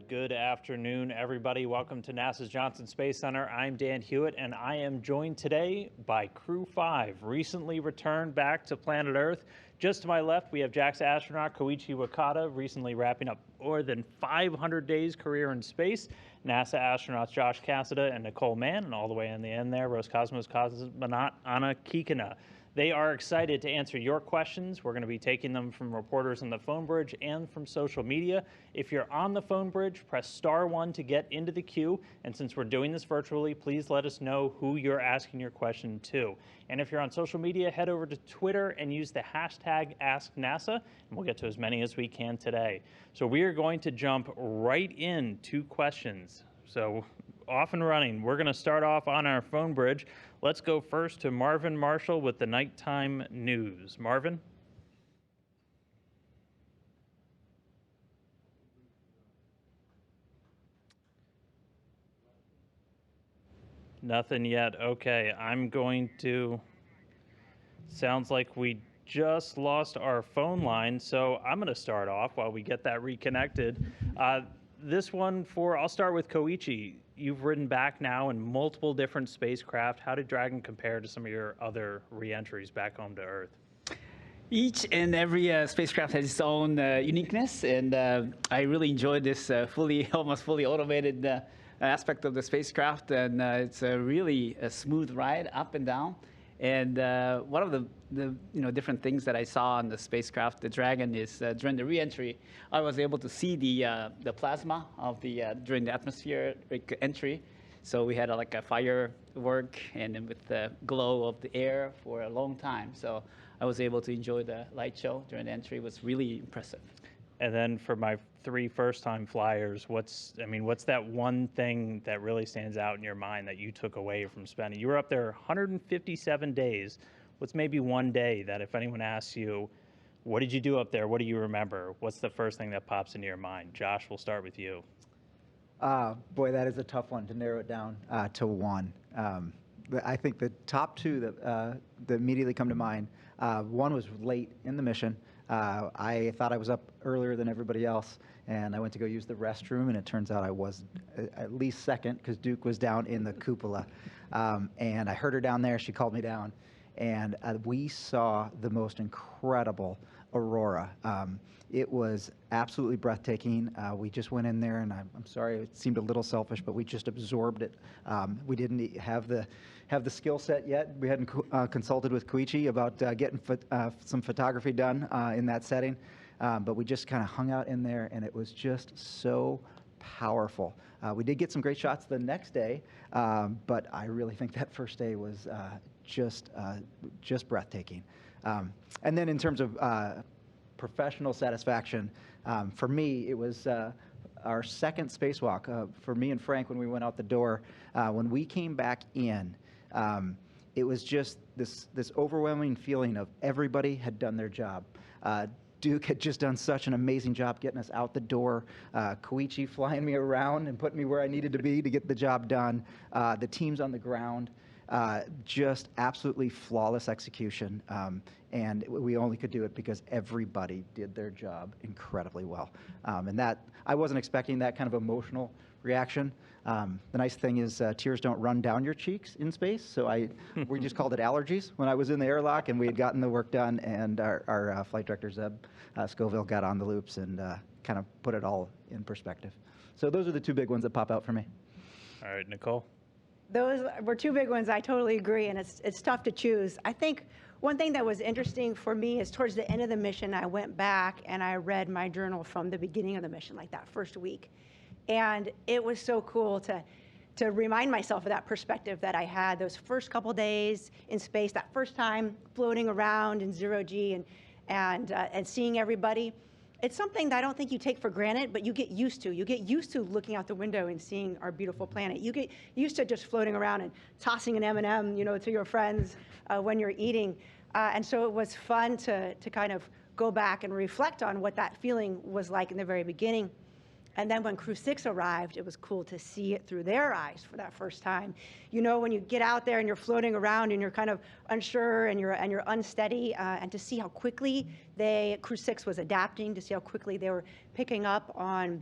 Good afternoon, everybody. Welcome to NASA's Johnson Space Center. I'm Dan Hewitt, and I am joined today by Crew 5, recently returned back to planet Earth. Just to my left, we have JAXA astronaut Koichi Wakata, recently wrapping up more than 500 days career in space. NASA astronauts Josh Cassada and Nicole Mann, and all the way in the end there, Roscosmos Cosmonaut Kikina. They are excited to answer your questions. We're going to be taking them from reporters on the phone bridge and from social media. If you're on the phone bridge, press *1 to get into the queue. And since we're doing this virtually, please let us know who you're asking your question to. And if you're on social media, head over to Twitter and use the hashtag #AskNASA, and we'll get to as many as we can today. So we are going to jump right into questions. So off and running. We're going to start off on our phone bridge. Let's go first to Marvin Marshall with the nighttime news. Marvin? Nothing yet. Okay, I'm going to... Sounds like we just lost our phone line, so I'm going to start off while we get that reconnected. This one I'll start with Koichi. You've ridden back now in multiple different spacecraft. How did Dragon compare to some of your other re-entries back home to Earth? Each and every spacecraft has its own uniqueness, and I really enjoyed this almost fully automated aspect of the spacecraft, and it's a really smooth ride up and down. And one of the different things that I saw on the spacecraft, the Dragon, is during the re-entry, I was able to see the plasma of during the atmospheric entry. So we had like a firework and then with the glow of the air for a long time. So I was able to enjoy the light show during the entry. It was really impressive. And then for my 3 first-time flyers, what's that one thing that really stands out in your mind that you took away from spending? You were up there 157 days. What's maybe one day that if anyone asks you, what did you do up there? What do you remember? What's the first thing that pops into your mind? Josh, we'll start with you. Boy, that is a tough one to narrow it down to one. I think the top 2 that immediately come to mind, one was late in the mission. I thought I was up earlier than everybody else, and I went to go use the restroom, and it turns out I was at least second because Duke was down in the cupola. And I heard her down there. She called me down, and we saw the most incredible aurora. It was absolutely breathtaking. We just went in there, and I'm sorry, it seemed a little selfish, but we just absorbed it. We didn't have the skill set yet. We hadn't consulted with Koichi about getting some photography done in that setting, but we just kind of hung out in there, and it was just so powerful. We did get some great shots the next day, but I really think that first day was just breathtaking. And then in terms of professional satisfaction, for me, it was our second spacewalk. For me and Frank, when we went out the door, when we came back in, it was just this overwhelming feeling of everybody had done their job. Duke had just done such an amazing job getting us out the door. Koichi flying me around and putting me where I needed to be to get the job done. The teams on the ground, just absolutely flawless execution. And we only could do it because everybody did their job incredibly well. And that, I wasn't expecting that kind of emotional reaction. The nice thing is tears don't run down your cheeks in space, so we just called it allergies when I was in the airlock, and we had gotten the work done, and our flight director, Zeb Scoville, got on the loops and kind of put it all in perspective. So those are the 2 big ones that pop out for me. All right, Nicole? Those were 2 big ones. I totally agree, and it's tough to choose. I think one thing that was interesting for me is towards the end of the mission, I went back and I read my journal from the beginning of the mission, like that first week. And it was so cool to remind myself of that perspective that I had those first couple days in space, that first time floating around in 0G and seeing everybody. It's something that I don't think you take for granted, but you get used to. You get used to looking out the window and seeing our beautiful planet. You get used to just floating around and tossing an M&M, to your friends when you're eating. And so it was fun to kind of go back and reflect on what that feeling was like in the very beginning. And then when Crew 6 arrived, it was cool to see it through their eyes for that first time. When you get out there and you're floating around and you're kind of unsure and you're unsteady, and to see how quickly Crew 6 was adapting, to see how quickly they were picking up on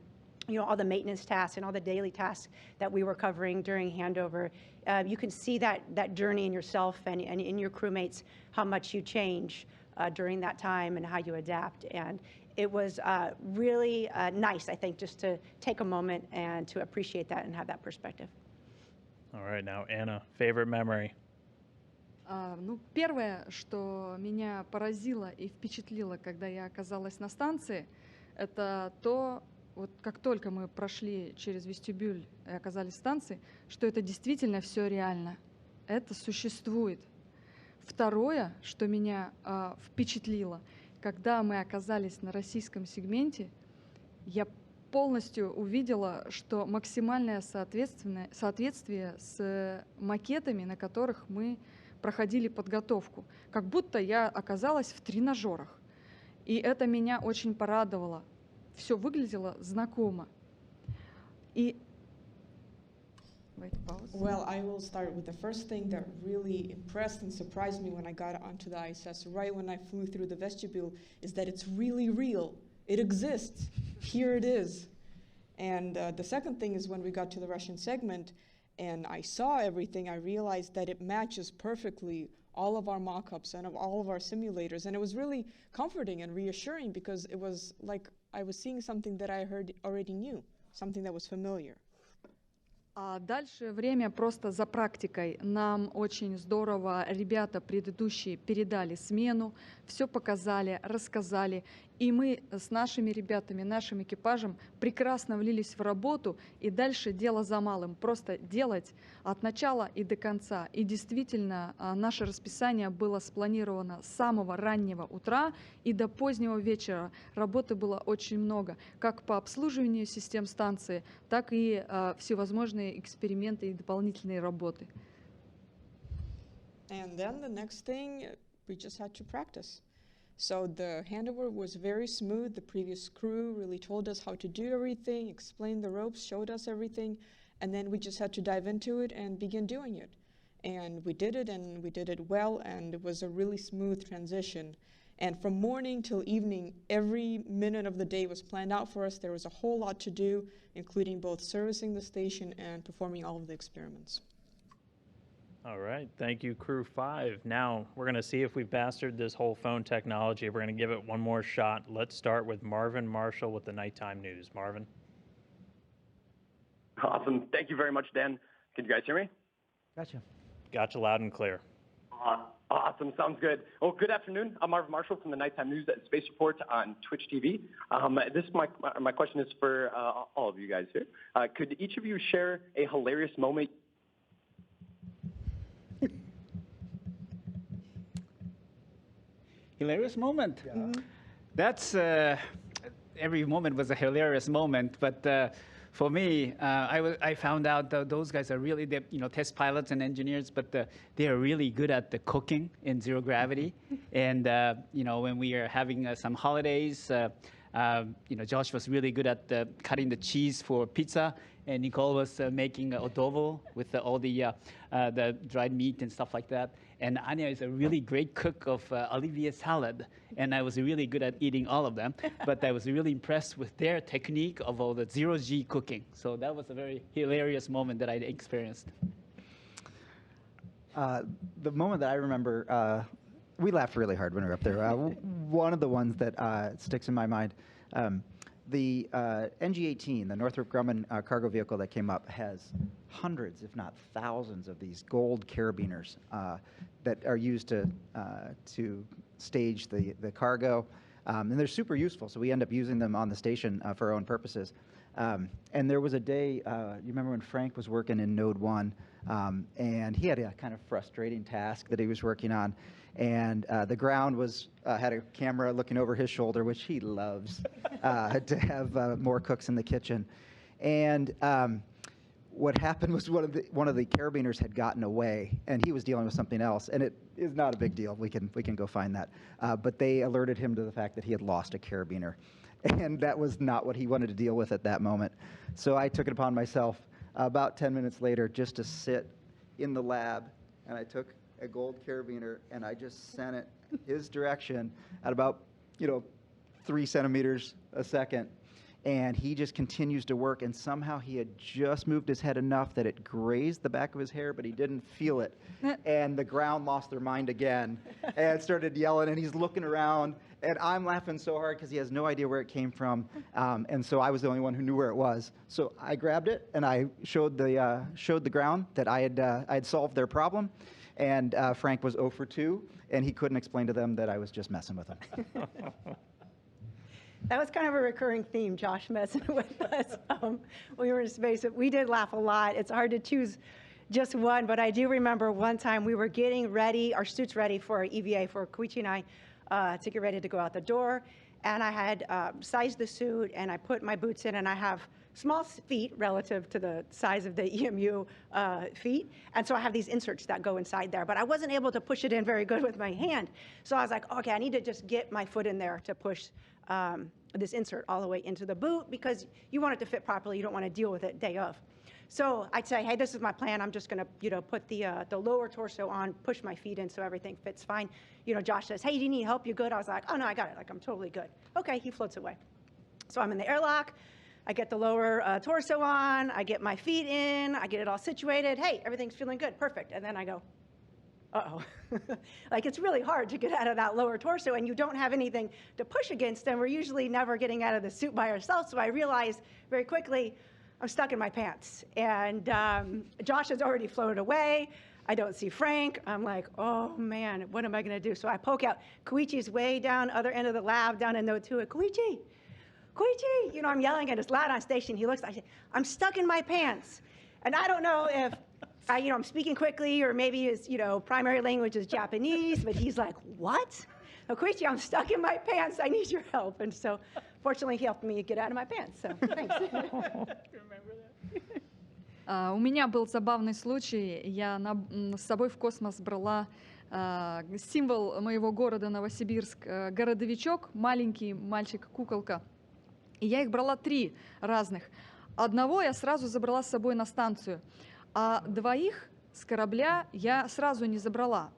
all the maintenance tasks and all the daily tasks that we were covering during handover. You can see that journey in yourself and in your crewmates, how much you change during that time and how you adapt. And it was really nice, I think, just to take a moment and to appreciate that and have that perspective. All right, now Anna, favorite memory. Ну, первое, что меня поразило и впечатлило, когда я оказалась на станции, это то, вот как только мы прошли через вестибюль и оказались в станции, что это действительно все реально. Это существует. Второе, что меня впечатлило, когда мы оказались на российском сегменте, я полностью увидела, что максимальное соответствие с макетами, на которых мы проходили подготовку. Как будто я оказалась в тренажерах. И это меня очень порадовало. Все выглядело знакомо. И Well, I will start with the first thing that really impressed and surprised me when I got onto the ISS, right when I flew through the vestibule, is that it's really real. It exists. Here it is. And the second thing is when we got to the Russian segment and I saw everything, I realized that it matches perfectly all of our mock-ups and of all of our simulators. And it was really comforting and reassuring because it was like I was seeing something that I already knew, something that was familiar. А дальше время просто за практикой. Нам очень здорово ребята предыдущие передали смену, все показали, рассказали. И мы с нашими ребятами, нашим экипажем прекрасно влились в работу. И дальше дело за малым. Просто делать от начала и до конца. И действительно, наше расписание было спланировано с самого раннего утра и до позднего вечера. Работы было очень много. Как по обслуживанию систем станции, так и всевозможные эксперименты и дополнительные работы. And then the next thing, we just had to practice. So the handover was very smooth. The previous crew really told us how to do everything, explained the ropes, showed us everything, and then we just had to dive into it and begin doing it. And we did it, and we did it well, and it was a really smooth transition. And from morning till evening, every minute of the day was planned out for us. There was a whole lot to do, including both servicing the station and performing all of the experiments. All right, thank you, Crew 5. Now, we're going to see if we've mastered this whole phone technology. We're going to give it one more shot. Let's start with Marvin Marshall with the nighttime news. Marvin? Awesome. Thank you very much, Dan. Can you guys hear me? Gotcha. Gotcha loud and clear. Awesome. Sounds good. Well, good afternoon. I'm Marvin Marshall from the Nighttime News at Space Report on Twitch TV. My question is for all of you guys here. Could each of you share a hilarious moment? Hilarious moment. Yeah. Mm-hmm. That's every moment was a hilarious moment. But for me, I found out that those guys are really test pilots and engineers, but they are really good at the cooking in zero gravity. And when we are having some holidays, Josh was really good at cutting the cheese for pizza, and Nicole was making adobo with all the dried meat and stuff like that. And Anya is a really great cook of Olivier salad, and I was really good at eating all of them. But I was really impressed with their technique of all the zero-G cooking. So that was a very hilarious moment that I experienced. The moment that I remember, we laughed really hard when we were up there. One of the ones that sticks in my mind, the NG-18, the Northrop Grumman cargo vehicle that came up, has hundreds, if not thousands, of these gold carabiners that are used to stage the cargo. And they're super useful, so we end up using them on the station for our own purposes. And there was a day, you remember when Frank was working in Node 1, and he had a kind of frustrating task that he was working on. And the ground had a camera looking over his shoulder, which he loves, to have more cooks in the kitchen. And what happened was one of the carabiners had gotten away, and he was dealing with something else. And it is not a big deal. We can go find that. But they alerted him to the fact that he had lost a carabiner, and that was not what he wanted to deal with at that moment. So I took it upon myself about 10 minutes later just to sit in the lab, and I took a gold carabiner, and I just sent it his direction at about 3 centimeters a second. and he just continues to work, and somehow he had just moved his head enough that it grazed the back of his hair, but he didn't feel it. And the ground lost their mind again and started yelling, and he's looking around, and I'm laughing so hard because he has no idea where it came from, and so I was the only one who knew where it was. So I grabbed it, and I showed the ground that I had solved their problem, and Frank was 0 for 2, and he couldn't explain to them that I was just messing with him. That was kind of a recurring theme, Josh messing with us when we were in space. We did laugh a lot. It's hard to choose just one, but I do remember one time we were getting ready, our suits ready for EVA, for Koichi and I to get ready to go out the door. And I had sized the suit, and I put my boots in, and I have small feet relative to the size of the EMU feet. And so I have these inserts that go inside there, but I wasn't able to push it in very good with my hand. So I was like, okay, I need to just get my foot in there to push this insert all the way into the boot, because you want it to fit properly. You don't want to deal with it day of. So I'd say, hey, this is my plan. I'm just going to, put the lower torso on, push my feet in so everything fits fine. Josh says, hey, do you need help? You good? I was like, oh, no, I got it. Like, I'm totally good. Okay, he floats away. So I'm in the airlock. I get the lower torso on. I get my feet in. I get it all situated. Hey, everything's feeling good. Perfect. And then I go, uh-oh. Like, it's really hard to get out of that lower torso, and you don't have anything to push against, and we're usually never getting out of the suit by ourselves. So I realized very quickly I'm stuck in my pants. And Josh has already floated away. I don't see Frank. I'm like, oh, man, what am I going to do? So I poke out. Koichi's way down, other end of the lab, down in Note 2. Koichi, Koichi! I'm yelling at his loud on station. He looks like, I'm stuck in my pants. And I don't know if I'm speaking quickly, or maybe his, primary language is Japanese, but he's like, what? No, Koichi, I'm stuck in my pants. I need your help. And so, fortunately, he helped me get out of my pants. So, thanks. У меня был забавный случай. Я с собой в космос брала символ моего города Новосибирск, городовичок, маленький мальчик-куколка. И я их брала 3 разных. Одного я сразу забрала с собой на станцию, а 2 с корабля я сразу не забрала.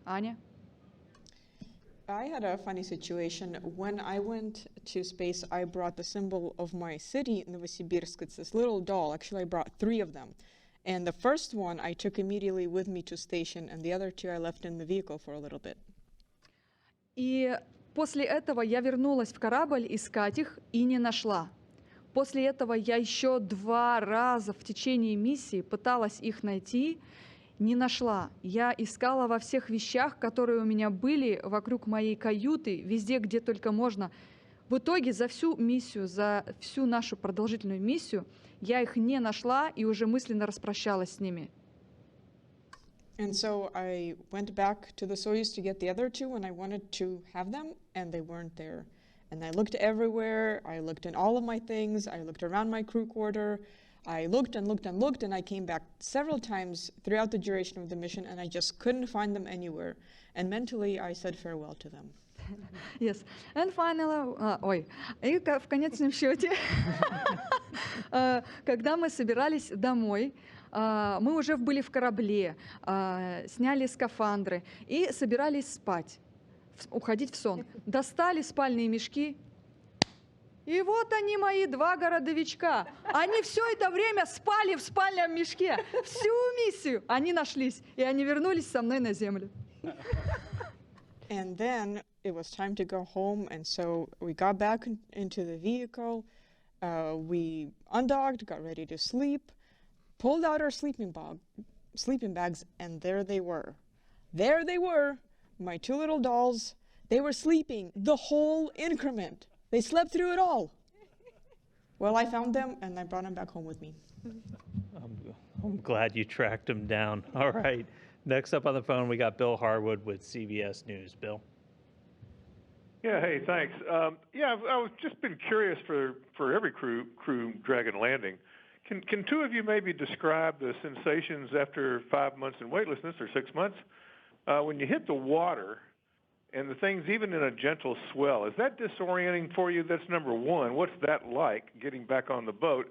Аня? I had a funny situation. When I went to space, I brought the symbol of my city, Novosibirsk. It's this little doll. Actually, I brought 3 of them. And the first one I took immediately with me to station, and the other 2 I left in the vehicle for a little bit. И после этого я вернулась в корабль искать их и не нашла. После этого я еще 2 раза в течение миссии пыталась их найти, не нашла. Я искала во всех вещах, которые у меня были вокруг моей каюты, везде, где только можно. В итоге за всю миссию, за всю нашу продолжительную миссию, я их не нашла и уже мысленно распрощалась с ними. And so I went back to the Soyuz to get the other 2, and I wanted to have them, and they weren't there. And I looked everywhere. I looked in all of my things. I looked around my crew quarter. I looked and looked and looked, and I came back several times throughout the duration of the mission, and I just couldn't find them anywhere. And mentally, I said farewell to them. Yes. And finally, и в конечном счете, когда мы собирались домой, мы уже были в корабле, сняли скафандры и собирались спать, уходить в сон. Достали спальные мешки, и вот они, мои 2 городовичка. Они все это время спали в спальном мешке. Всю миссию они нашлись, и они вернулись со мной на Землю. And then it was time to go home, and so we got back into the vehicle. We undocked, got ready to sleep, pulled out our sleeping bags, and there they were. There they were, my 2 little dolls. They were sleeping the whole increment. They slept through it all. Well, I found them, and I brought them back home with me. I'm glad you tracked them down. All right. Next up on the phone, we got Bill Harwood with CBS News. Bill. Yeah, hey, thanks. I've just been curious for every crew Dragon landing. Can 2 of you maybe describe the sensations after 5 months in weightlessness, or 6 months, when you hit the water and the things even in a gentle swell? Is that disorienting for you? That's number 1. What's that like, getting back on the boat?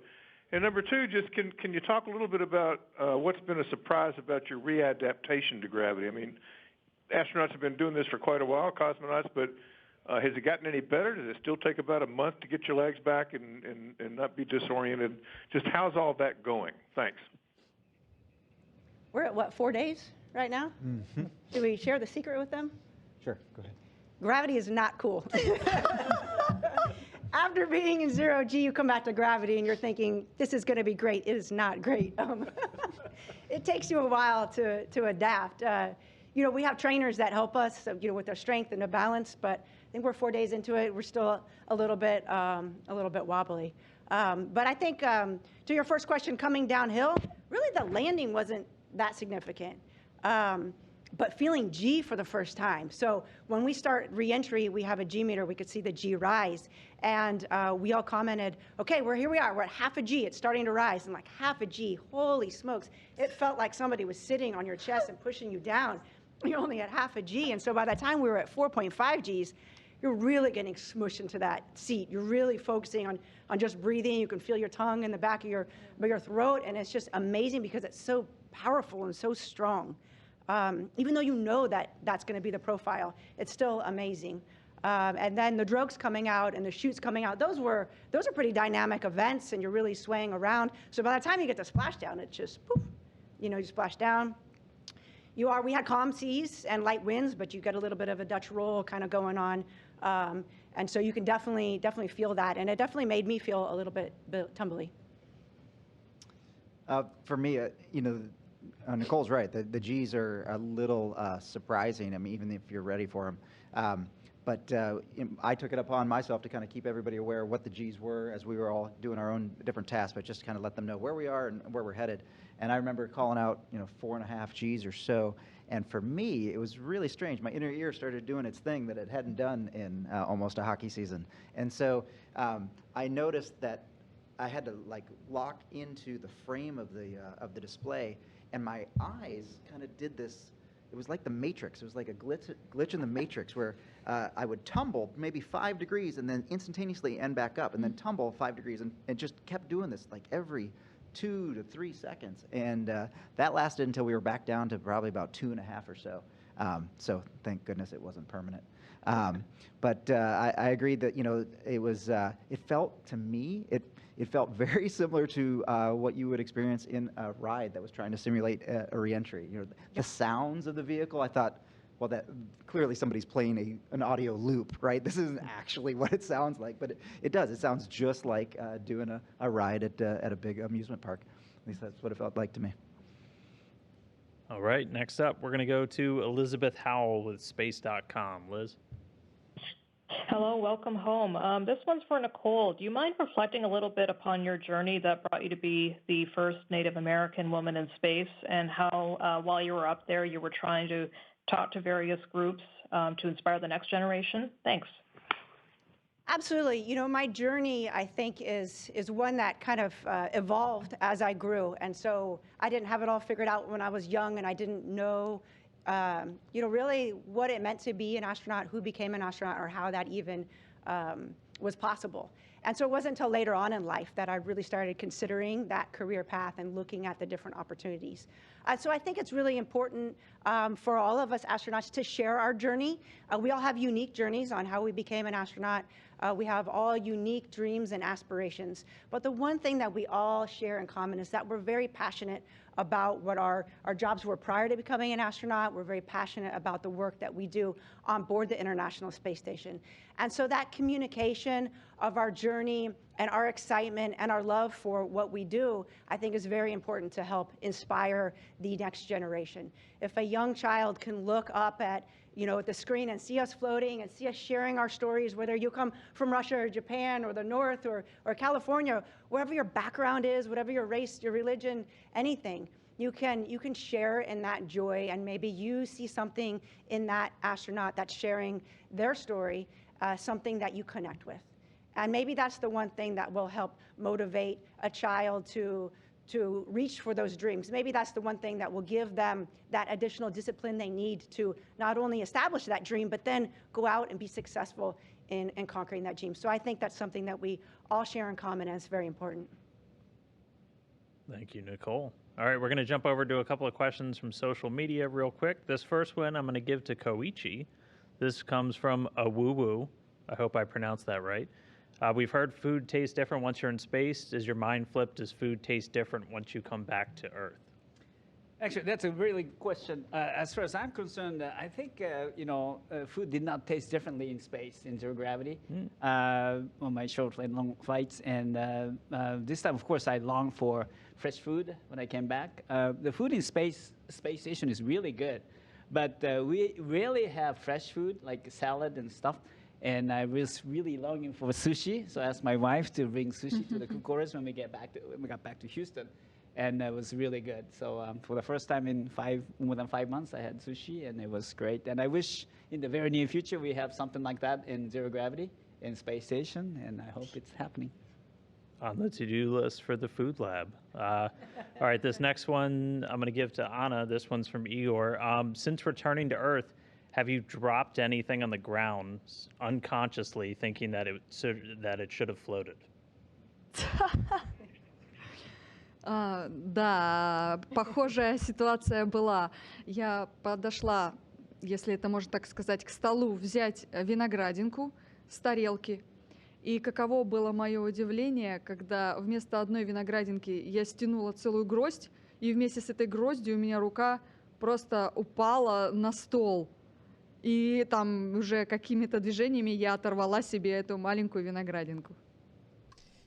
And number 2, just can you talk a little bit about what's been a surprise about your readaptation to gravity? I mean, astronauts have been doing this for quite a while, cosmonauts, but Has it gotten any better? Does it still take about a month to get your legs back and not be disoriented? Just how's all that going? Thanks. We're at what, 4 days right now? Mm-hmm. Do we share the secret with them? Sure, go ahead. Gravity is not cool. After being in 0G, you come back to gravity and you're thinking, this is going to be great. It is not great. It takes you a while to adapt. We have trainers that help us, with their strength and the balance, but I think we're 4 days into it. We're still a little bit wobbly. But I think to your first question, coming downhill, really the landing wasn't that significant. But feeling G for the first time. So when we start re-entry, we have a G meter. We could see the G rise. And we all commented, okay, here we are. We're at half a G. It's starting to rise. And like half a G, holy smokes. It felt like somebody was sitting on your chest and pushing you down. You're only at half a G. And so by the time we were at 4.5 Gs, you're really getting smushed into that seat. You're really focusing on just breathing. You can feel your tongue in the back of your throat. And it's just amazing because it's so powerful and so strong. Even though you know that that's going to be the profile, it's still amazing. And then the drogues coming out and the chutes coming out, those are pretty dynamic events, and you're really swaying around. So by the time you get to splashdown, it's just poof, you splash down. We had calm seas and light winds, but you get a little bit of a Dutch roll kind of going on. And so you can definitely feel that. And it definitely made me feel a little bit tumbly. For me, Nicole's right. The Gs are a little surprising. I mean, even if you're ready for them. But I took it upon myself to kind of keep everybody aware of what the Gs were as we were all doing our own different tasks, but just to kind of let them know where we are and where we're headed. And I remember calling out, 4.5 Gs or so. And for me, it was really strange. My inner ear started doing its thing that it hadn't done in almost a hockey season. And so I noticed that I had to lock into the frame of the display. And my eyes kind of did this. It was like the Matrix. It was like a glitch in the Matrix where I would tumble maybe 5 degrees and then instantaneously end back up and then tumble 5 degrees and just kept doing this like every 2 to 3 seconds. And that lasted until we were back down to probably about 2.5 or so. So thank goodness it wasn't permanent. But I agreed that, it felt to me, it felt very similar to what you would experience in a ride that was trying to simulate a reentry. The sounds of the vehicle, I thought, well, that clearly somebody's playing an audio loop, right? This isn't actually what it sounds like, but it does. It sounds just like doing a ride at a big amusement park. At least that's what it felt like to me. All right, next up, we're going to go to Elizabeth Howell with Space.com. Liz? Hello, welcome home. This one's for Nicole. Do you mind reflecting a little bit upon your journey that brought you to be the first Native American woman in space, and how, while you were up there, you were trying to talk to various groups to inspire the next generation? Thanks. Absolutely. My journey, I think, is one that kind of evolved as I grew. And so I didn't have it all figured out when I was young, and I didn't know really what it meant to be an astronaut, who became an astronaut, or how that even was possible. And so it wasn't until later on in life that I really started considering that career path and looking at the different opportunities. So I think it's really important for all of us astronauts to share our journey. We all have unique journeys on how we became an astronaut. We have all unique dreams and aspirations. But the one thing that we all share in common is that we're very passionate about what our jobs were prior to becoming an astronaut. We're very passionate about the work that we do on board the International Space Station. And so that communication of our journey and our excitement and our love for what we do, I think is very important to help inspire the next generation. If a young child can look up at the screen and see us floating and see us sharing our stories, whether you come from Russia or Japan or the North or California, wherever your background is, whatever your race, your religion, anything, you can share in that joy, and maybe you see something in that astronaut that's sharing their story, something that you connect with. And maybe that's the one thing that will help motivate a child to reach for those dreams. Maybe that's the one thing that will give them that additional discipline they need to not only establish that dream, but then go out and be successful in conquering that dream. So I think that's something that we all share in common, and it's very important. Thank you, Nicole. All right, we're going to jump over to a couple of questions from social media real quick. This first one I'm going to give to Koichi. This comes from a woo-woo. I hope I pronounced that right. We've heard food tastes different once you're in space. Does your mind flip? Does food taste different once you come back to Earth? Actually, that's a really good question. As far as I'm concerned, I think food did not taste differently in space, in zero gravity, on my short and long flights. And this time, of course, I longed for fresh food when I came back. The food in space station is really good, but we rarely have fresh food like salad and stuff. And I was really longing for sushi, so I asked my wife to bring sushi to the crew quarters when we got back to Houston. And it was really good. So for the first time in more than 5 months, I had sushi, and it was great. And I wish in the very near future we have something like that in zero gravity in space station, and I hope it's happening. On the to-do list for the food lab. All right, this next one I'm going to give to Anna. This one's from Igor. Since returning to Earth, have you dropped anything on the ground unconsciously, thinking that it should have floated? Да, похожая ситуация была. Я подошла, если это можно так сказать, к столу взять виноградинку с тарелки. И каково было мое удивление, когда вместо одной виноградинки я стянула целую гроздь, и вместе с этой гроздью у меня рука просто упала на стол. И там уже какими-то движениями я оторвала себе эту маленькую виноградинку.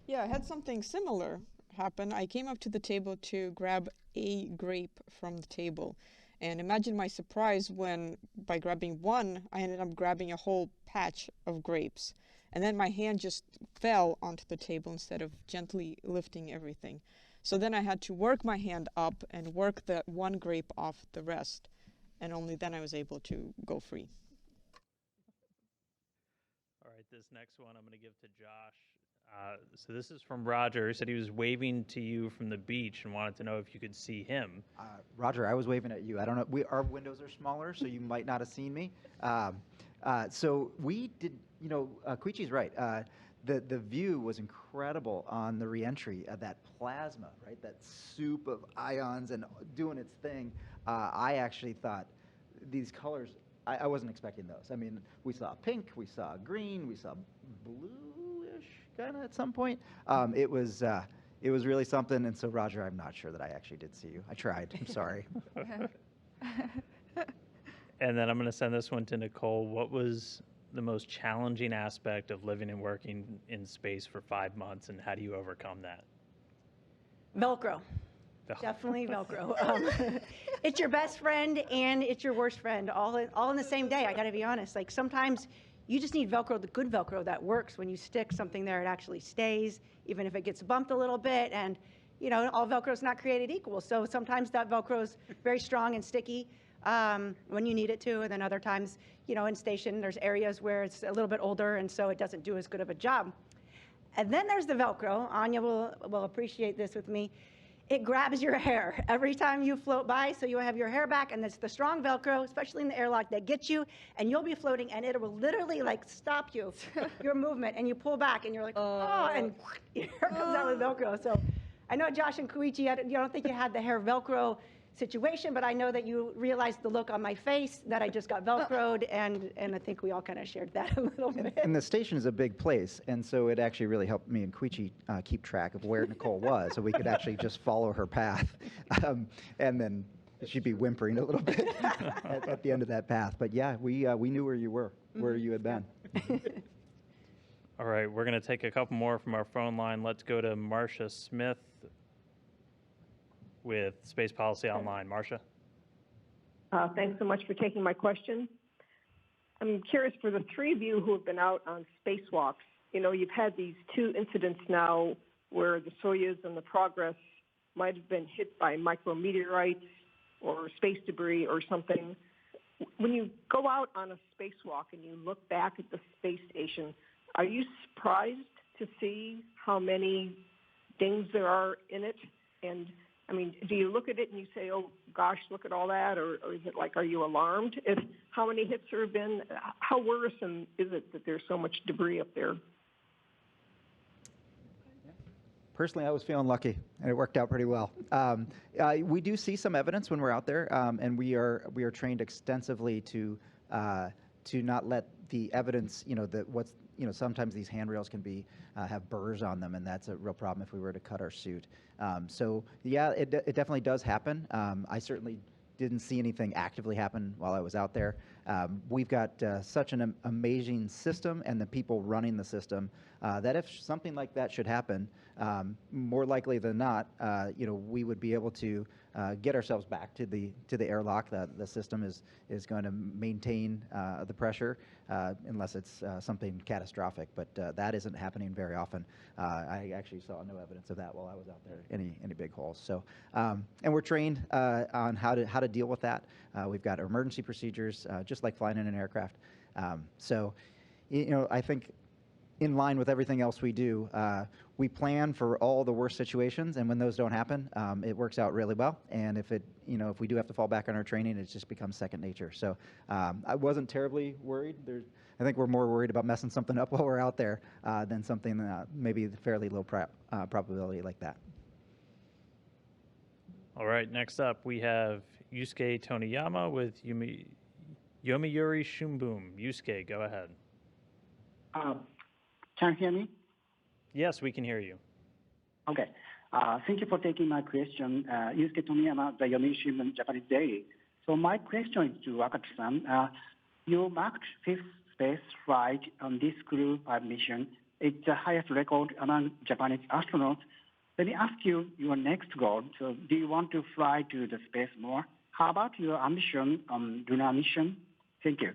Yeah, I had something similar happen. I came up to the table to grab a grape from the table. And imagine my surprise when, by grabbing one, I ended up grabbing a whole patch of grapes. And then my hand just fell onto the table instead of gently lifting everything. So then I had to work my hand up and work the one grape off the rest. And only then I was able to go free. All right, this next one I'm going to give to Josh. So this is from Roger. He said he was waving to you from the beach and wanted to know if you could see him. Roger, I was waving at you. I don't know. Our windows are smaller, so you might not have seen me. So we did, Koichi's right. The view was incredible on the reentry of that plasma, right? That soup of ions and doing its thing. I actually thought these colors, I wasn't expecting those. I mean, we saw pink, we saw green, we saw bluish kind of at some point. It was really something. And so, Roger, I'm not sure that I actually did see you. I tried. I'm sorry. And then I'm going to send this one to Nicole. What was the most challenging aspect of living and working in space for 5 months, and how do you overcome that? Velcro. Definitely Velcro. It's your best friend and it's your worst friend all in the same day. I got to be honest. Like sometimes you just need Velcro, the good Velcro that works. When you stick something there, it actually stays, even if it gets bumped a little bit. And all Velcro is not created equal. So sometimes that Velcro is very strong and sticky when you need it to, and then other times, in station, there's areas where it's a little bit older, and so it doesn't do as good of a job. And then there's the Velcro. Anya will appreciate this with me. It grabs your hair every time you float by, so you have your hair back, and it's the strong Velcro, especially in the airlock, that gets you, and you'll be floating, and it will literally stop you, your movement, and you pull back, and you're like, oh, and here comes out with Velcro. So I know Josh and Koichi, I don't think you had the hair Velcro situation, but I know that you realized the look on my face that I just got Velcroed, and I think we all kind of shared that a little bit. And the station is a big place, and so it actually really helped me and Koichi keep track of where Nicole was, so we could actually just follow her path, and then she'd be whimpering a little bit at the end of that path. But yeah, we knew where you were, where you had been. All right, we're going to take a couple more from our phone line. Let's go to Marcia Smith with Space Policy Online. Marcia? Thanks so much for taking my question. I'm curious, for the three of you who have been out on spacewalks, you've had these two incidents now where the Soyuz and the Progress might have been hit by micrometeorites or space debris or something. When you go out on a spacewalk and you look back at the space station, are you surprised to see how many dings there are in it? And do you look at it and you say, oh, gosh, look at all that? Or is it are you alarmed at how many hits there have been? How worrisome is it that there's so much debris up there? Personally, I was feeling lucky, and it worked out pretty well. We do see some evidence when we're out there, and we are trained extensively to to not let the evidence, sometimes these handrails can have burrs on them, and that's a real problem if we were to cut our suit. So yeah, it definitely does happen. I certainly didn't see anything actively happen while I was out there. We've got such an amazing system and the people running the system that if something like that should happen, more likely than not, we would be able to get ourselves back to the airlock. The system is going to maintain the pressure unless it's something catastrophic, but that isn't happening very often. I actually saw no evidence of that while I was out there, any big holes. So, and we're trained on how to deal with that. We've got emergency procedures, just like flying in an aircraft. So, I think in line with everything else we do, we plan for all the worst situations, and when those don't happen, it works out really well. And if we do have to fall back on our training, it just becomes second nature. So I wasn't terribly worried. I think we're more worried about messing something up while we're out there than something maybe fairly low probability like that. All right, next up we have Yusuke Toniyama with Yomiuri Shumboom. Yusuke, go ahead. Can you hear me? Yes, we can hear you. Okay. Thank you for taking my question. Yusuke Tomiyama, the Yomiuri Shimbun Japanese Daily. So my question is to Wakata-san. You marked fifth space flight on this Crew 5 mission. It's the highest record among Japanese astronauts. Let me ask you your next goal. So do you want to fly to the space more? How about your ambition on lunar mission? Thank you.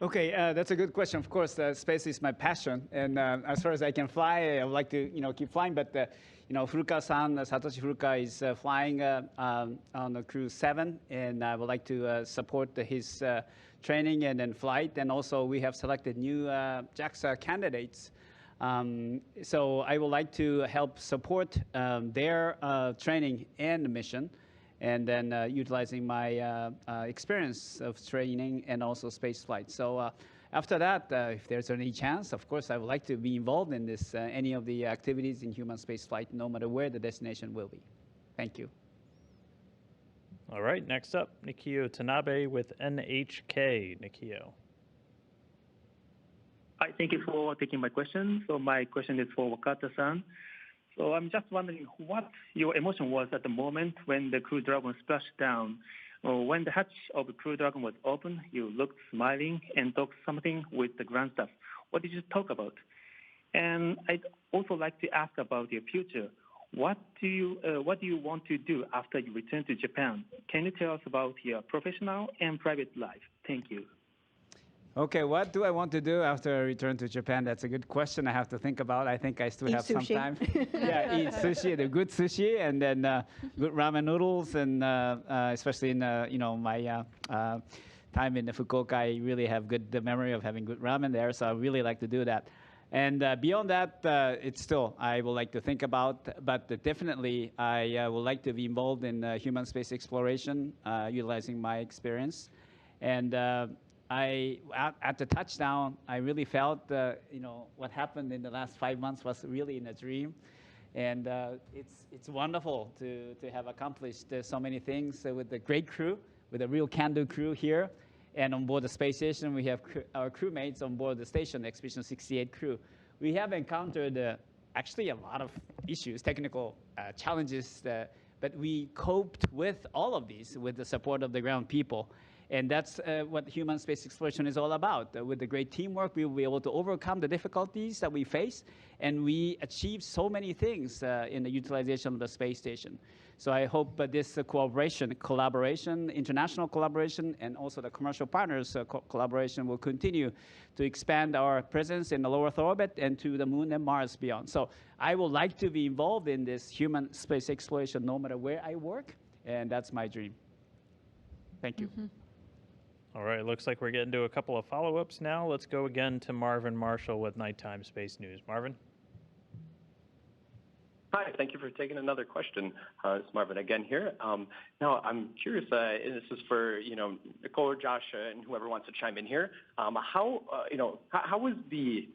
Okay, that's a good question. Of course, space is my passion, and as far as I can fly, I would like to, keep flying. But Furukawa-san, Satoshi Furukawa is flying on the Crew 7, and I would like to support his training and then flight. And also, we have selected new JAXA candidates. So I would like to help support their training and mission, and then utilizing my experience of training and also space flight. So after that, if there's any chance, of course, I would like to be involved in this, any of the activities in human space flight, no matter where the destination will be. Thank you. All right, next up, Nikio Tanabe with NHK. Nikio. Hi, thank you for taking my question. So my question is for Wakata-san. So I'm just wondering what your emotion was at the moment when the Crew Dragon splashed down. When the hatch of the Crew Dragon was open, you looked smiling and talked something with the ground staff. What did you talk about? And I'd also like to ask about your future. What do you want to do after you return to Japan? Can you tell us about your professional and private life? Thank you. Okay, what do I want to do after I return to Japan? That's a good question I have to think about. I think I still have some time. Yeah, eat sushi, the good sushi, and then good ramen noodles, and especially in my time in Fukuoka, I really have good memory of having good ramen there. So I really like to do that. And beyond that, it's still I would like to think about, but definitely I would like to be involved in human space exploration, utilizing my experience, and. At the touchdown, I really felt, what happened in the last 5 months was really in a dream. And it's wonderful to have accomplished so many things with a great crew, with a real can-do crew here. And on board the space station, we have our crewmates on board the station, Expedition 68 crew. We have encountered actually a lot of issues, technical challenges, but we coped with all of these with the support of the ground people. And that's what human space exploration is all about. With the great teamwork, we will be able to overcome the difficulties that we face, and we achieve so many things in the utilization of the space station. So I hope this collaboration, international collaboration, and also the commercial partners collaboration will continue to expand our presence in the low Earth orbit and to the moon and Mars beyond. So I would like to be involved in this human space exploration no matter where I work, and that's my dream. Thank you. Mm-hmm. All right, looks like we're getting to a couple of follow-ups now. Let's go again to Marvin Marshall with Nighttime Space News. Marvin? Hi, thank you for taking another question. It's Marvin again here. Now, I'm curious, and this is for, Nicole or Josh and whoever wants to chime in here. How was the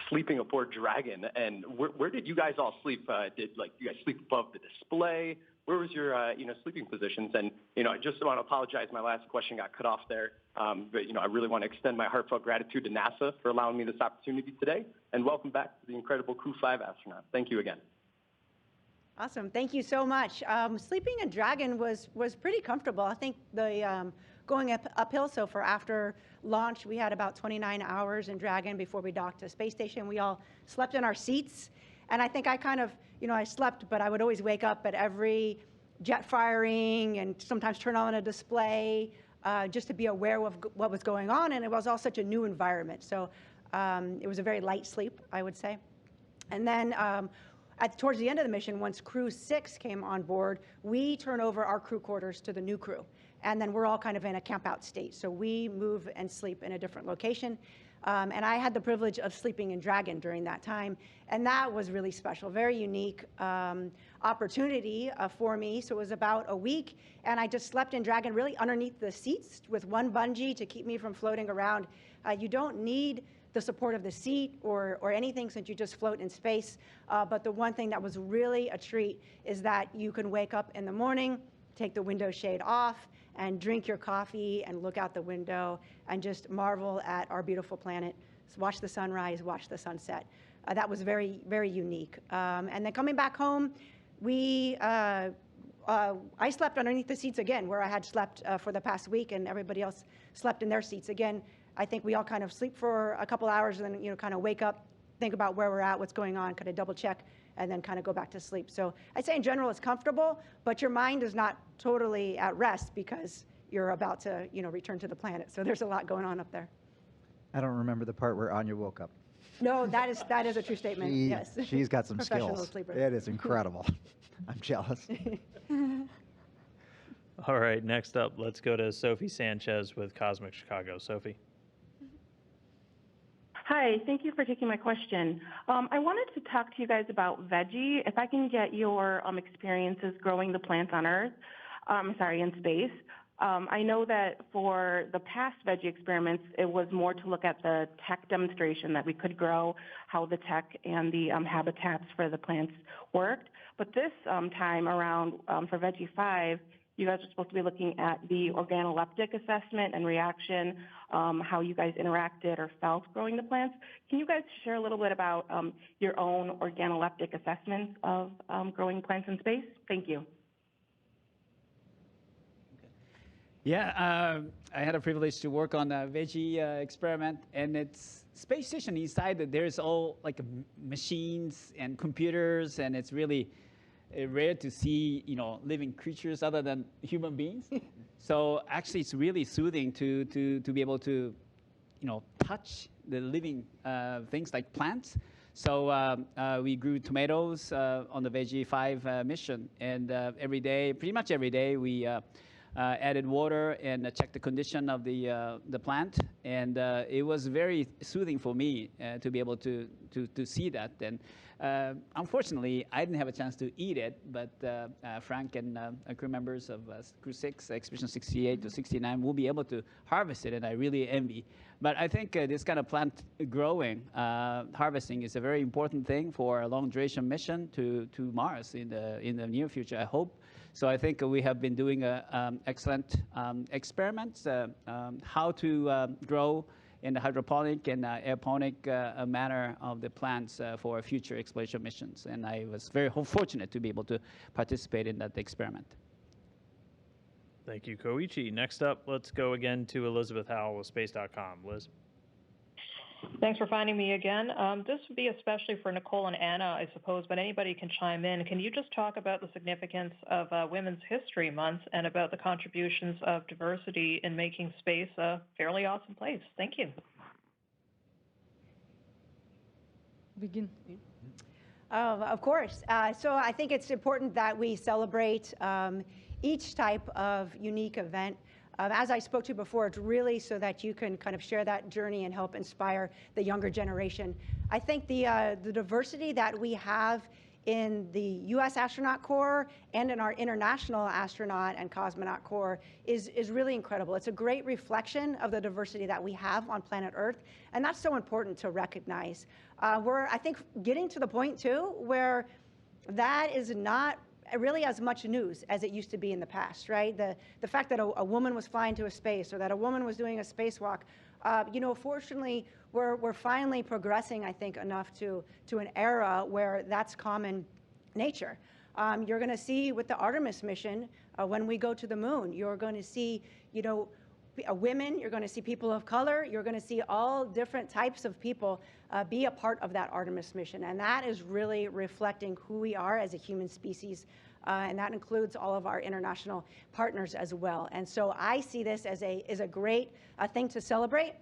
sleeping aboard Dragon, and where did you guys all sleep? Did you guys sleep above the display, where was your, sleeping positions? And, I just want to apologize. My last question got cut off there. But, I really want to extend my heartfelt gratitude to NASA for allowing me this opportunity today. And welcome back to the incredible Crew 5 astronaut. Thank you again. Awesome. Thank you so much. Sleeping in Dragon was pretty comfortable. I think the going uphill, so for after launch, we had about 29 hours in Dragon before we docked to the space station. We all slept in our seats. And I think I kind of, I slept, but I would always wake up at every jet firing and sometimes turn on a display just to be aware of what was going on. And it was all such a new environment. So it was a very light sleep, I would say. And then towards the end of the mission, once Crew 6 came on board, we turn over our crew quarters to the new crew. And then we're all kind of in a camp-out state. So we move and sleep in a different location. And I had the privilege of sleeping in Dragon during that time. And that was really special, very unique opportunity for me. So it was about a week. And I just slept in Dragon really underneath the seats with one bungee to keep me from floating around. You don't need the support of the seat or anything since you just float in space. But the one thing that was really a treat is that you can wake up in the morning, take the window shade off, and drink your coffee and look out the window and just marvel at our beautiful planet, watch the sunrise, watch the sunset. That was very, very unique. And then coming back home, I slept underneath the seats again, where I had slept for the past week, and everybody else slept in their seats. Again, I think we all kind of sleep for a couple hours and then, kind of wake up, think about where we're at, what's going on, kind of double check, and then kind of go back to sleep. So I'd say in general it's comfortable, but your mind is not totally at rest because you're about to, return to the planet. So there's a lot going on up there. I don't remember the part where Anya woke up. No, that is a true statement. Yes. She's got some Professional skills. sleeper. It is incredible. I'm jealous. All right, next up, let's go to Sophie Sanchez with Cosmic Chicago. Sophie. Hi, thank you for taking my question. I wanted to talk to you guys about veggie. If I can get your experiences growing the plants on Earth, in space. I know that for the past veggie experiments, it was more to look at the tech demonstration that we could grow, how the tech and the habitats for the plants worked. But this time around for Veggie 5, you guys are supposed to be looking at the organoleptic assessment and reaction, how you guys interacted or felt growing the plants. Can you guys share a little bit about your own organoleptic assessments of growing plants in space? Thank you. Yeah, I had a privilege to work on a veggie experiment, and it's space station inside. There's all like machines and computers, and it's really rare to see living creatures other than human beings. So actually, it's really soothing to be able to touch the living things like plants. So we grew tomatoes on the Veggie 5 mission, and pretty much every day, we added water and checked the condition of the plant, and it was very soothing for me to be able to see that. And unfortunately, I didn't have a chance to eat it, but Frank and crew members of Crew 6, Expedition 68 to 69, will be able to harvest it, and I really envy. But I think this kind of plant growing, harvesting is a very important thing for a long duration mission to Mars in the near future, I hope. So I think we have been doing excellent experiments, how to grow in the hydroponic and aeroponic manner of the plants for future exploration missions. And I was very fortunate to be able to participate in that experiment. Thank you, Koichi. Next up, let's go again to Elizabeth Howell with Space.com. Liz. Thanks for finding me again. This would be especially for Nicole and Anna, I suppose, but anybody can chime in. Can you just talk about the significance of Women's History Month and about the contributions of diversity in making space a fairly awesome place? Thank you. Begin. Of course. So I think it's important that we celebrate each type of unique event. As I spoke to before, it's really so that you can kind of share that journey and help inspire the younger generation. I think the diversity that we have in the U.S. Astronaut Corps and in our international astronaut and cosmonaut corps is really incredible. It's a great reflection of the diversity that we have on planet Earth, and that's so important to recognize. We're, I think, getting to the point, too, where that is not really as much news as it used to be in the past, right? The fact that a woman was flying to a space or that a woman was doing a spacewalk, fortunately, we're finally progressing, I think, enough to an era where that's common nature. You're going to see with the Artemis mission, when we go to the moon, you're going to see, women, you're going to see people of color, you're going to see all different types of people be a part of that Artemis mission. And that is really reflecting who we are as a human species. And that includes all of our international partners as well. And so I see this as a great thing to celebrate.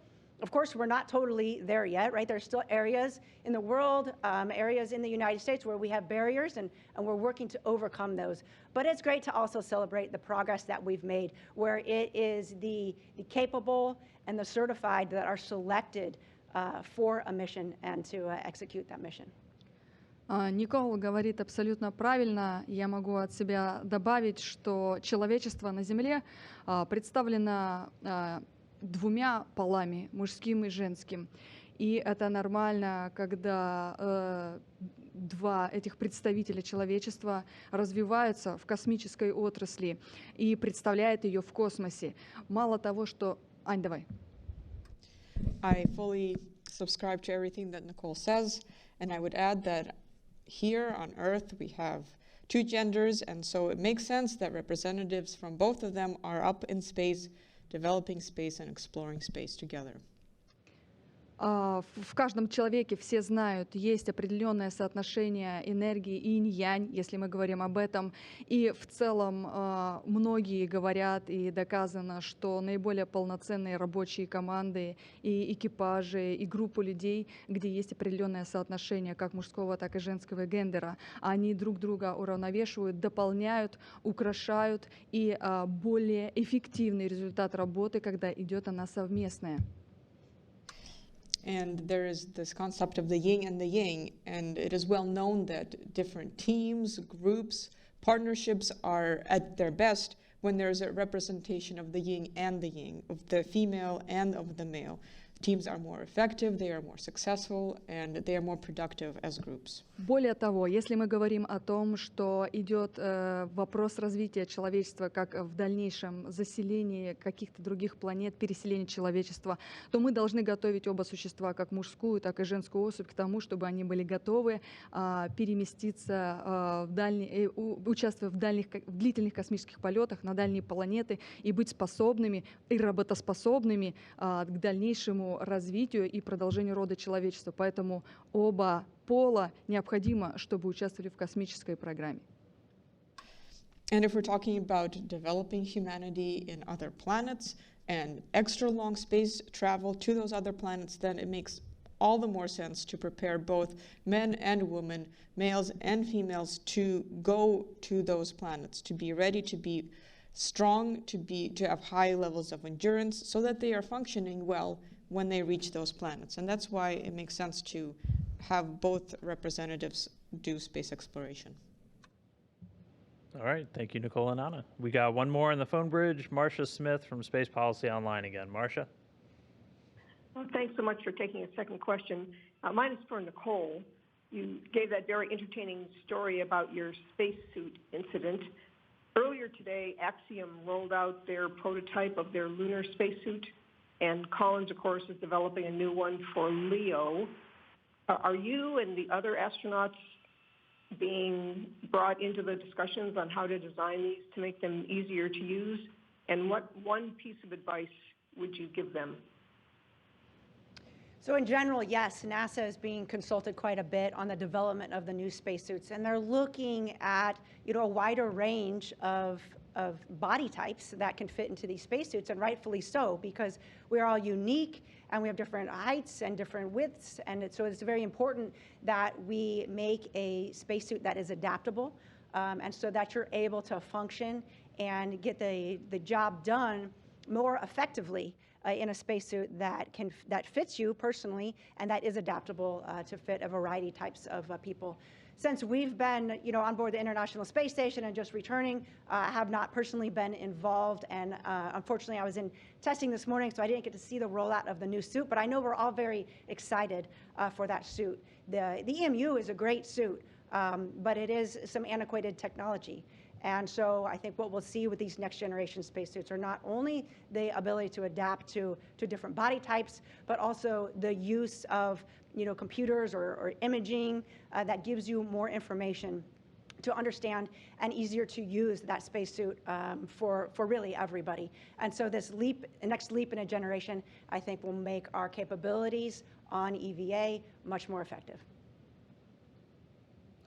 Of course, we're not totally there yet, right? There's still areas in the world, areas in the United States where we have barriers, and we're working to overcome those. But it's great to also celebrate the progress that we've made, where it is the capable and the certified that are selected for a mission and to execute that mission. Никол говорит абсолютно правильно. Я могу от себя добавить, что человечество на Земле представлено двумя полами, мужским и женским. И это нормально, когда два этих представителя человечества развиваются в космической отрасли и представляют ее в космосе. Мало того, что... Ань, давай. I fully subscribe to everything that Nicole says, and I would add that here on Earth we have two genders, and so it makes sense that representatives from both of them are up in space, developing space and exploring space together. В каждом человеке, все знают, есть определенное соотношение энергии инь-янь, если мы говорим об этом. И в целом многие говорят, и доказано, что наиболее полноценные рабочие команды и экипажи, и группы людей, где есть определенное соотношение как мужского, так и женского гендера, они друг друга уравновешивают, дополняют, украшают, и более эффективный результат работы, когда идет она совместная. And there is this concept of the yin and the yang, and it is well known that different teams, groups, partnerships are at their best when there's a representation of the yin and the yang, of the female and of the male. Teams are more effective, they are more successful, and they are more productive as groups. Более того, если мы говорим о том, что идет вопрос развития человечества как в дальнейшем заселении каких-то других планет, переселение человечества, то мы должны готовить оба существа, как мужскую, так и женскую особь, к тому, чтобы они были готовы переместиться участвуя в длительных космических полетах на дальние планеты и быть способными и работоспособными к дальнейшему развитию и продолжению рода человечества. Поэтому оба пола необходимо, чтобы участвовали в космической программе. And if we're talking about developing humanity in other planets and extra long space travel to those other planets, then it makes all the more sense to prepare both men and women, males and females, to go to those planets, to be ready, to be strong, to have high levels of endurance, so that they are functioning well when they reach those planets. And that's why it makes sense to have both representatives do space exploration. All right, thank you, Nicole and Anna. We got one more on the phone bridge, Marcia Smith from Space Policy Online again. Marcia? Well, thanks so much for taking a second question. Mine is for Nicole. You gave that very entertaining story about your spacesuit incident. Earlier today, Axiom rolled out their prototype of their lunar spacesuit, and Collins, of course, is developing a new one for LEO. Are you and the other astronauts being brought into the discussions on how to design these to make them easier to use? And what one piece of advice would you give them? So in general, yes, NASA is being consulted quite a bit on the development of the new spacesuits, and they're looking at a wider range of body types that can fit into these spacesuits, and rightfully so, because we're all unique and we have different heights and different widths, and so it's very important that we make a spacesuit that is adaptable, and so that you're able to function and get the job done more effectively in a spacesuit that fits you personally and that is adaptable to fit a variety of types of people. Since we've been, on board the International Space Station and just returning, I have not personally been involved, and unfortunately I was in testing this morning, so I didn't get to see the rollout of the new suit, but I know we're all very excited for that suit. The EMU is a great suit. but it is some antiquated technology. And so I think what we'll see with these next generation spacesuits are not only the ability to adapt to different body types, but also the use of computers or imaging that gives you more information to understand and easier to use that spacesuit for really everybody. And so this next leap in a generation, I think, will make our capabilities on EVA much more effective.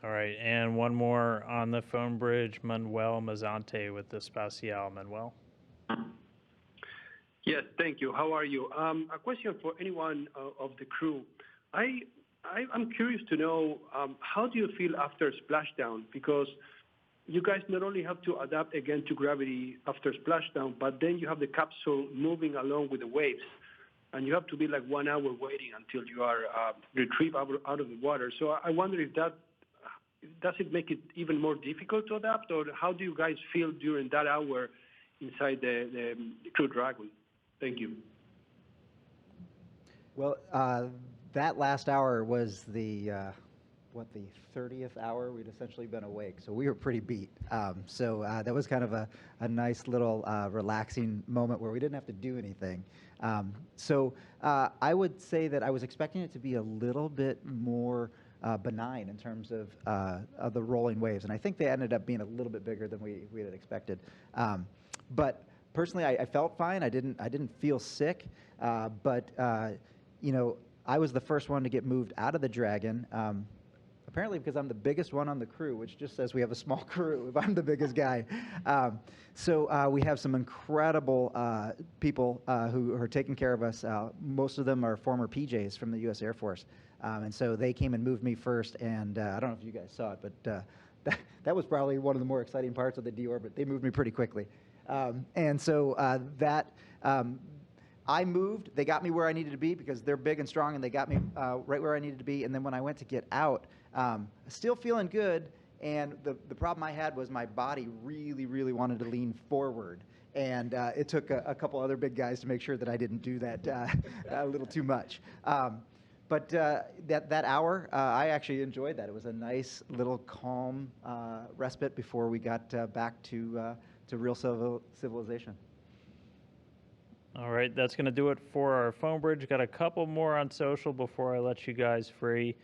All right, and one more on the phone bridge, Manuel Mazante with the Espacial. Manuel? Yes, thank you. How are you? A question for anyone of the crew. I'm curious to know, how do you feel after splashdown? Because you guys not only have to adapt again to gravity after splashdown, but then you have the capsule moving along with the waves, and you have to be like 1 hour waiting until you are retrieved out of the water. So I wonder if does it make it even more difficult to adapt, or how do you guys feel during that hour inside the Crew Dragon? Thank you. Well, that last hour was the 30th hour we'd essentially been awake, so we were pretty beat. So that was kind of a nice little relaxing moment where we didn't have to do anything. So I would say that I was expecting it to be a little bit more benign in terms of the rolling waves, and I think they ended up being a little bit bigger than we had expected. But personally, I felt fine. I didn't feel sick, but I was the first one to get moved out of the Dragon. Apparently because I'm the biggest one on the crew, which just says we have a small crew if I'm the biggest guy. So we have some incredible people who are taking care of us. Most of them are former PJs from the U.S. Air Force. And so they came and moved me first, and I don't know if you guys saw it, but that was probably one of the more exciting parts of the deorbit. They moved me pretty quickly. And so I moved, they got me where I needed to be because they're big and strong, and they got me right where I needed to be. And then when I went to get out, still feeling good, and the problem I had was my body really, really wanted to lean forward. And it took a couple other big guys to make sure that I didn't do that a little too much. But that hour, I actually enjoyed that. It was a nice little calm respite before we got back to real civilization. All right, that's going to do it for our phone bridge. Got a couple more on social before I let you guys free.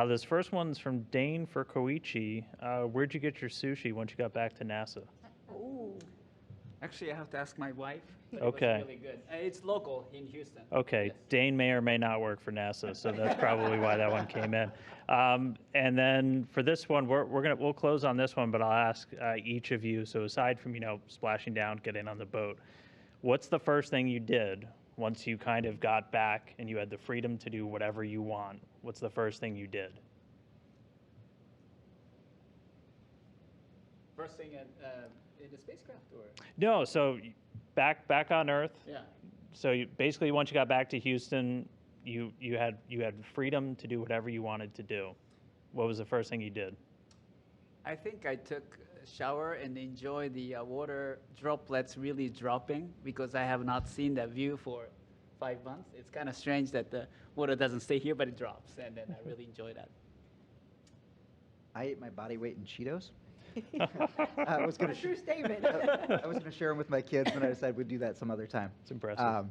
This first one's from Dane for Koichi. Where'd you get your sushi once you got back to NASA? Ooh. Actually, I have to ask my wife. Okay. It was really good. It's local in Houston. Okay, yes. Dane may or may not work for NASA, so that's probably why that one came in. And then for this one, we'll close on this one, but I'll ask each of you. So aside from splashing down, getting on the boat, what's the first thing you did once you kind of got back and you had the freedom to do whatever you want? What's the first thing you did? First thing in the spacecraft, or? No, so back on Earth. Yeah. So basically, once you got back to Houston, you had freedom to do whatever you wanted to do. What was the first thing you did? I think I took a shower and enjoyed the water droplets really dropping, because I have not seen that view for 5 months. It's kind of strange that the water doesn't stay here, but it drops, and then I really enjoy that. I ate my body weight in Cheetos. I was going to true statement. I was going to share them with my kids, and I decided we'd do that some other time. It's impressive.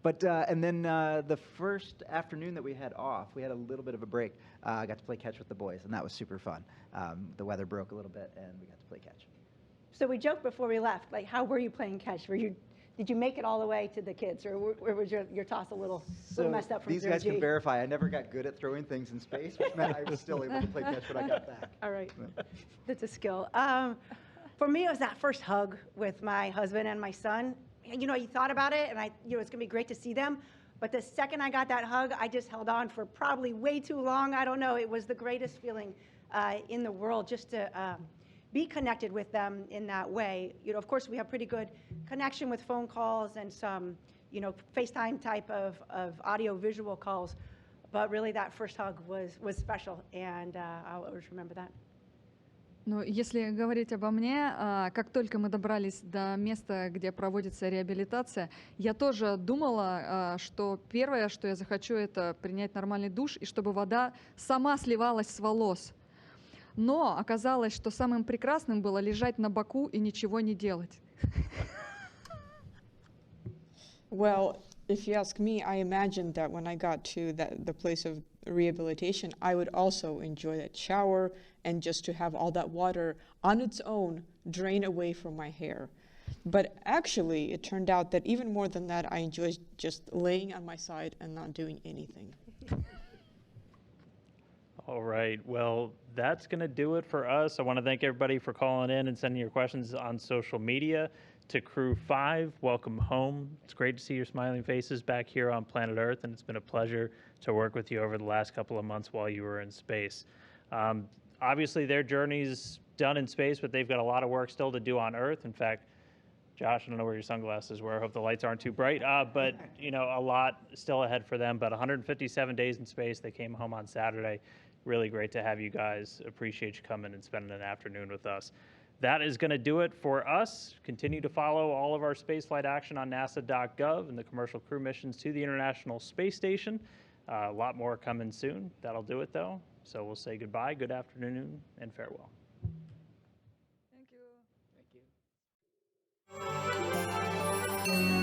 But and then the first afternoon that we had off, we had a little bit of a break. I got to play catch with the boys, and that was super fun. The weather broke a little bit, and we got to play catch. So we joked before we left, like, how were you playing catch? Did you make it all the way to the kids, or was your toss a little messed up from these 0G? guys can verify I never got good at throwing things in space, which meant I was still able to play catch when I got back. All right. That's a skill. For me, it was that first hug with my husband and my son. You thought about it, and it's going to be great to see them. But the second I got that hug, I just held on for probably way too long. I don't know. It was the greatest feeling in the world just to be connected with them in that way. Of course, we have pretty good connection with phone calls and some, FaceTime type of audio-visual calls. But really, that first hug was special, and I'll always remember that. Ну, если говорить обо мне, как только мы добрались до места, где проводится реабилитация, я тоже думала, что первое, что я захочу, это принять нормальный душ, и чтобы вода сама сливалась с волос. Но оказалось, что самым прекрасным было лежать на боку и ничего не делать. Well, if you ask me, I imagined that when I got to the place of rehabilitation, I would also enjoy that shower and just to have all that water on its own drain away from my hair. But actually, it turned out that even more than that, I enjoyed just laying on my side and not doing anything. All right. Well, that's going to do it for us. I want to thank everybody for calling in and sending your questions on social media. To Crew 5, welcome home. It's great to see your smiling faces back here on planet Earth, and it's been a pleasure to work with you over the last couple of months while you were in space. Obviously, their journey's done in space, but they've got a lot of work still to do on Earth. In fact, Josh, I don't know where your sunglasses were. I hope the lights aren't too bright. But, you know, a lot still ahead for them. But 157 days in space. They came home on Saturday. Really great to have you guys. Appreciate you coming and spending an afternoon with us. That is going to do it for us. Continue to follow all of our spaceflight action on nasa.gov and the commercial crew missions to the International Space Station. A lot more coming soon. That'll do it, though. So we'll say goodbye, good afternoon, and farewell. Thank you. Thank you.